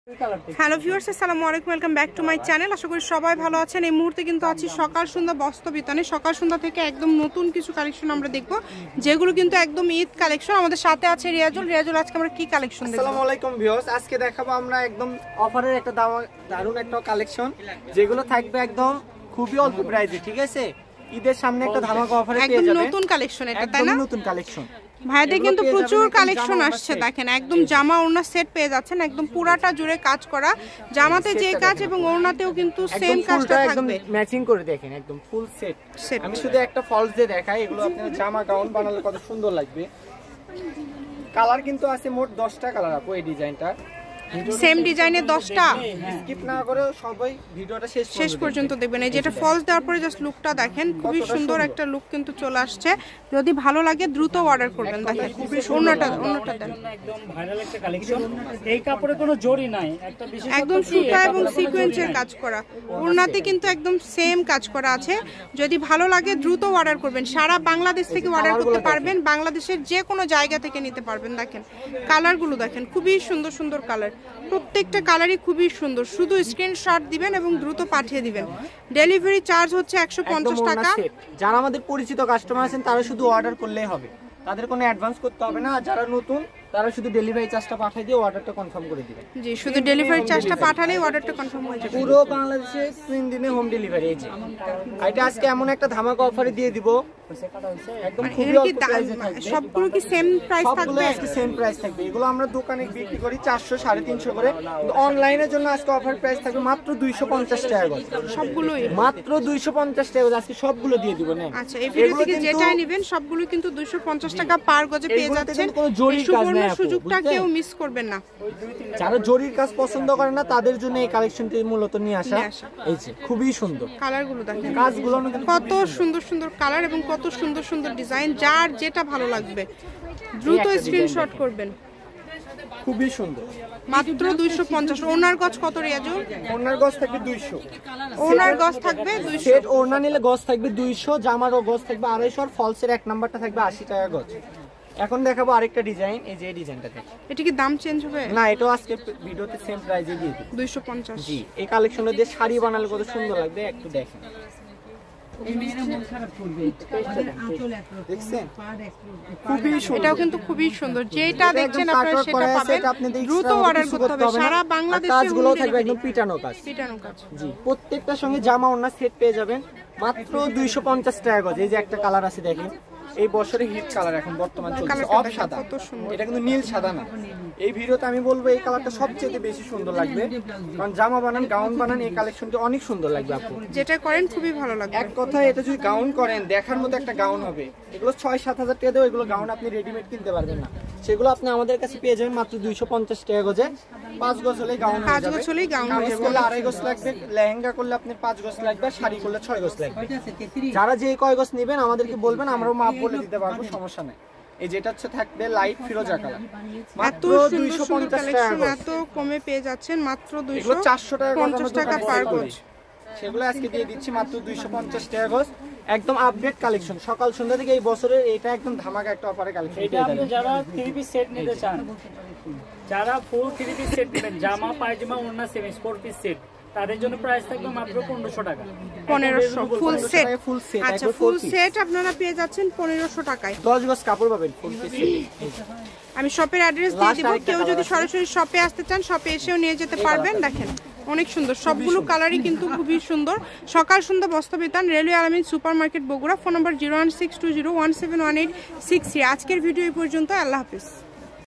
Hello viewers, আসসালামু আলাইকুম, welcome back to my channel. আশা করি সবাই ভালো আছেন। এই মুহূর্তে কিন্তু আছি সকাল সন্ধ্যা বস্ত্রবিতানে। সকাল সন্ধ্যা থেকে একদম নতুন কিছু কালেকশন আমরা দেখব, যেগুলো কিন্তু একদম ঈদ কালেকশন। আমাদের সাথে আছে রিয়াজুল। রিয়াজুল, আজকে আমরা কি কালেকশন দেখব? আসসালামু আলাইকুম ভিউয়ার্স, আজকে দেখাবো আমরা একদম অফারের একটা দারুণ একটা কালেকশন, যেগুলো থাকবে একদম খুবই অল্প প্রাইসে। ঠিক আছে, ঈদের সামনে একটা ধামাকা অফারে পেয়ে যাবেন। নতুন কালেকশন এটা, তাই না? নতুন কালেকশন ভাইদের কিন্তু প্রচুর কালেকশন আসছে। দেখেন, একদম জামা ওড়না সেট পেয়ে যাচ্ছেন, একদম পুরাটা জুড়ে কাজ করা। জামাতে যে কাজ এবং ওড়নাতেও কিন্তু সেম কাজটা থাকবে। ম্যাচিং করে দেখেন, একদম ফুল সেট। আমি শুধু একটা ফলস দিয়ে দেখাই, এগুলো আপনারা জামা গাউন বানালে কত সুন্দর লাগবে। কালার কিন্তু আছে মোট 10টা কালার আপু এই ডিজাইনটা। সেম ডিজাইনের 10টা। স্কিপ না করে সবাই ভিডিওটা শেষ পর্যন্ত দেখবেন। এই যেটা ফলস দেওয়ার পরে জাস্ট লুকটা দেখেন, খুবই সুন্দর একটা লুক কিন্তু চলে আসছে। যদি ভালো লাগে দ্রুত অর্ডার করবেন। দেখেন ওড়নাটা দেন, একদম ভাইরাল একটা কালেকশন। এই কাপড়ে কোনো জরি নাই, একটা বিশেষ একদম সুতা এবং সিকোয়েন্সের কাজ করা। ওড়নাতে কিন্তু একদম সেম কাজ করা আছে। যদি ভালো লাগে দ্রুত অর্ডার করবেন। সারা বাংলাদেশ থেকে অর্ডার করতে পারবেন, বাংলাদেশের যে কোনো জায়গা থেকে নিতে পারবেন। দেখেন কালারগুলো দেখেন, খুবই সুন্দর সুন্দর কালার। প্রত্যেকটা কালারই খুবই সুন্দর। শুধু স্ক্রিনশট দিবেন এবং দ্রুত পাঠিয়ে দিবেন। ডেলিভারি চার্জ হচ্ছে 150 টাকা। যারা আমাদের পরিচিত কাস্টমার আছেন তারা শুধু অর্ডার করলেই হবে, তাদের কোনো অ্যাডভান্স করতে হবে না। আর যারা নতুন তারা শুধু ডেলিভারি চার্জটা পাঠিয়ে দিয়ে অর্ডারটা কনফার্ম করে দিবেন। জি, শুধু ডেলিভারি চার্জটা পাঠালেই অর্ডারটা কনফার্ম হয়ে যাবে। পুরো বাংলাদেশে 3 দিনে হোম ডেলিভারি। এই যে এটা আজকে এমন একটা ধামাকা অফারে দিয়ে দিব, একদম খুবই অল্প প্রাইসে থাকবে। সবগুলো কি সেম প্রাইস থাকবে? সবগুলো আজকে সেম প্রাইস থাকবে। এগুলো আমরা দোকানে বিক্রি করি 400 350 করে, কিন্তু অনলাইনের জন্য আজকে অফার প্রাইস থাকবে মাত্র 250 টাকা করে। সবগুলোই মাত্র 250 টাকা করে আজকে সবগুলো দিয়ে দিব না। আচ্ছা, এই ভিডিও থেকে যেটাই নেবেন সবগুলো কিন্তু 250 টাকা পার গজে পেয়ে যাচ্ছেন। এই সুবর্ণ সুযোগটা কেউ মিস করবেন না। যারা জরির কাজ পছন্দ করে না তাদের জন্য এই কালেকশনটি মূলত নিয়ে আসা। এই যে খুবই সুন্দর কালারগুলো দেখেন, কাজগুলো কত সুন্দর সুন্দর কালার এবং কত সুন্দর সুন্দর ডিজাইন। যার যেটা ভালো লাগবে দ্রুত স্ক্রিনশট করবেন। খুবই সুন্দর, মাত্র 250। ওনার গজ কত রিয়াজু? ওনার গজ থাকবে 200। ওনার গজ থাকবে 200। সেট ওড়না নিলে গজ থাকবে 200, জামারও গজ থাকবে 250, আর ফলসের এক নাম্বারটা থাকবে 80 টাকা গজ। এখন দেখাবো আরেকটা ডিজাইন। এই যে ডিজাইনটা দেখেন, এটা কি দাম চেঞ্জ হবে? না, এটাও আজকে ভিডিওতে সেম প্রাইসে দিয়ে দিই, 250। জি, এই কালেকশনটা দিয়ে শাড়ি বানালে কত সুন্দর লাগবে একটু দেখেন। এটাও কিন্তু খুবই সুন্দর। যেটা দেখছেন আপনারা সেটা পাবেন, দ্রুত অর্ডার করতে হবে। সারা বাংলাদেশে কাজগুলো থাকবে একদম পিটানো কাজ। জি, প্রত্যেকটার সঙ্গে জামা ওড়না সেট পেয়ে যাবেন মাত্র 250 টাকা গজ। এই যে একটা কালার আছে দেখেন, এই বছরে হিট কালার এখন বর্তমান চলছে অফ সাদা। এটা কিন্তু নীল সাদা না। এই ভিডিওতে আমি বলবো এই কালারটা সবচেয়ে বেশি সুন্দর লাগবে, কারণ জামা বানান গাউন বানান এই কালেকশনটি অনেক সুন্দর লাগবে আপু। যেটা করেন খুবই ভালো লাগবে। এক কথায় এটা যদি গাউন করেন দেখার মতো একটা গাউন হবে। এগুলো 6-7 হাজার টাকা দেবে, এগুলো গাউন আপনি রেডিমেড কিনতে পারবেন না। সেগুলো আপনি আমাদের কাছে পেয়ে যাবেন মাত্র 250 টাকা গজে। 5 গজ হলেই গাউন হয়ে যাবে। 5 গজ হলেই গাউন হয়ে যাবে। করলে 2.5 গজ লাগবে, লেহেঙ্গা করলে আপনি 5 গজ লাগবে, শাড়ি করলে 6 গজ লাগবে। যারা যে কয় গজ নেবেন আমাদেরকে বলবেন, আমরাও মাপ বলে দিতে পারবো, সমস্যা নাই। এই যেটা হচ্ছে থাকবে লাইট ফিরোজা কালার, মাত্র 250 টাকা। এত কমে পেয়ে যাচ্ছেন মাত্র 450 টাকা পার গজ। সেগুলো আজকে দিয়ে দিচ্ছি মাত্র 250 টাকা গজ। একদম আপডেট কালেকশন, সকাল সন্ধ্যা থেকে এই বছরের এটা একদম ধামাকা একটা অফারে কালেকশন। এটা আপনি যারা 3 পিস সেট নিতে চান, যারা ফুল 3 পিস সেট নেবেন, জামা পায়জামা ওড়না 4 পিস সেট, তাদের জন্য প্রাইস থাকবে মাত্র 1500 টাকা। 1500 ফুল সেট। আচ্ছা, ফুল সেট আপনারা পেয়ে যাচ্ছেন 1500 টাকায়। 10 গজ কাপড় পাবেন ফুল পিস। আমি শপের অ্যাড্রেস দিয়ে দিব, কেউ যদি সরাসরি শপে আসতে চান শপে এসেও নিয়ে যেতে পারবেন। দেখেন অনেক সুন্দর, সবগুলো কালারই কিন্তু খুবই সুন্দর। সকাল সন্ধ্যা বস্ত্রবিতান, রেলওয়ে আলামিন super market Bogura. Phone number 01620171863। আজকের ভিডিও এই পর্যন্ত। আল্লাহ হাফিজ।